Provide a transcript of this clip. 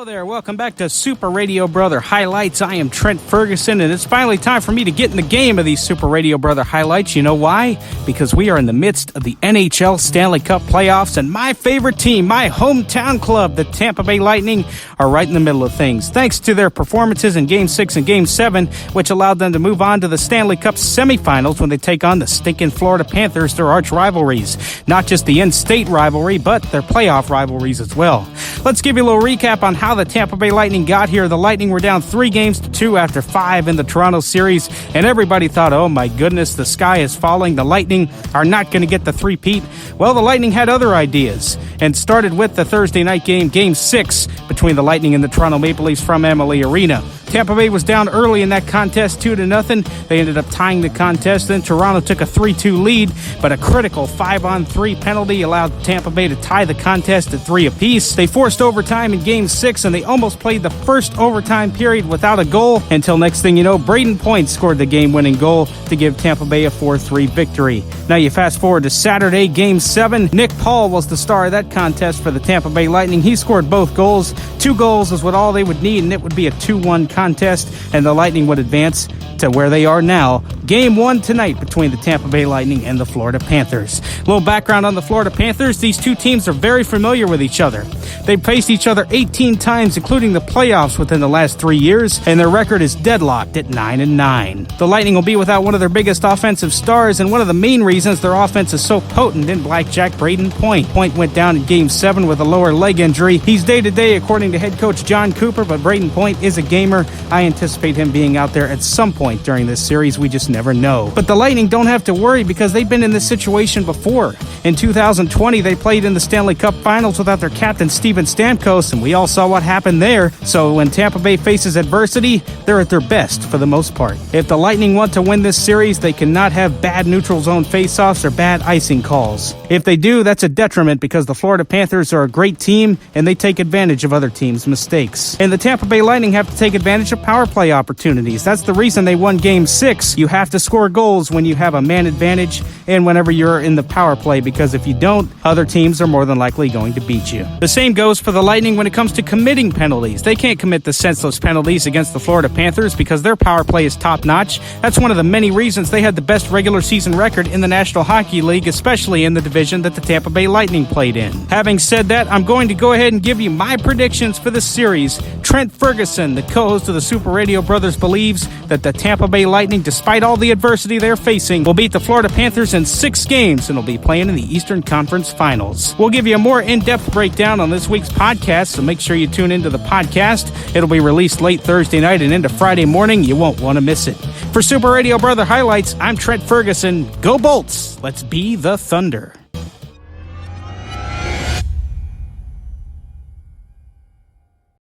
Hello there, welcome back to Super Radio Brother Highlights. I am Trent Ferguson, and it's finally time for me to get in the game of these Super Radio Brother Highlights. You know why? Because we are in the midst of the NHL Stanley Cup playoffs, and my favorite team, my hometown club, the Tampa Bay Lightning, are right in the middle of things. Thanks to their performances in Game 6 and Game 7, which allowed them to move on to the Stanley Cup semifinals when they take on the stinking Florida Panthers, their arch rivalries. Not just the in-state rivalry, but their playoff rivalries as well. Let's give you a little recap on how the Tampa Bay Lightning got here. The Lightning were down 3-2 after 5 in the Toronto series, and everybody thought, oh my goodness, the sky is falling. The Lightning are not going to get the three-peat. Well, the Lightning had other ideas and started with the Thursday night game, Game 6, between the Lightning and the Toronto Maple Leafs from Amalie Arena. Tampa Bay was down early in that contest, 2-0. They ended up tying the contest. Then Toronto took a 3-2 lead, but a critical 5-on-3 penalty allowed Tampa Bay to tie the contest at 3 apiece. They forced overtime in Game 6, and they almost played the first overtime period without a goal until next thing you know, Braden Point scored the game-winning goal to give Tampa Bay a 4-3 victory. Now you fast forward to Saturday, Game 7. Nick Paul was the star of that contest for the Tampa Bay Lightning. He scored both goals. 2 goals is what all they would need, and it would be a 2-1 contest, and the Lightning would advance to where they are now. Game 1 tonight between the Tampa Bay Lightning and the Florida Panthers. A little background on the Florida Panthers. These two teams are very familiar with each other. They've faced each other 18 times, including the playoffs within the last 3 years, and their record is deadlocked at 9-9. The Lightning will be without one of their biggest offensive stars, and one of the main reasons their offense is so potent in blackjack, Braden Point. Point went down in Game 7 with a lower leg injury. He's day-to-day, according to head coach John Cooper, but Braden Point is a gamer. I anticipate him being out there at some point during this series. We just never know. But the Lightning don't have to worry because they've been in this situation before. In 2020, they played in the Stanley Cup Finals without their captain, Steven Stamkos, and we all saw what happened there. So when Tampa Bay faces adversity, they're at their best for the most part. If the Lightning want to win this series, they cannot have bad neutral zone faceoffs or bad icing calls. If they do, that's a detriment because the Florida Panthers are a great team and they take advantage of other teams' mistakes. And the Tampa Bay Lightning have to take advantage of power play opportunities. That's the reason they won Game 6. You have to score goals when you have a man advantage and whenever you're in the power play, because if you don't, other teams are more than likely going to beat you. The same goes for the Lightning when it comes to committing penalties. They can't commit the senseless penalties against the Florida Panthers because their power play is top-notch. That's one of the many reasons they had the best regular season record in the National Hockey League, especially in the division that the Tampa Bay Lightning played in. Having said that, I'm going to go ahead and give you my predictions for the series. Trent Ferguson, the co-host of the Super Radio Brothers, believes that the Tampa Bay Lightning, despite all the adversity they're facing, will beat the Florida Panthers in 6 games and will be playing in the Eastern Conference Finals. We'll give you a more in-depth breakdown on this week's podcast, so make sure you tune into the podcast. It'll be released late Thursday night and into Friday morning. You won't want to miss it. For Super Radio Brother Highlights, I'm Trent Ferguson. Go Bolts! Let's be the Thunder.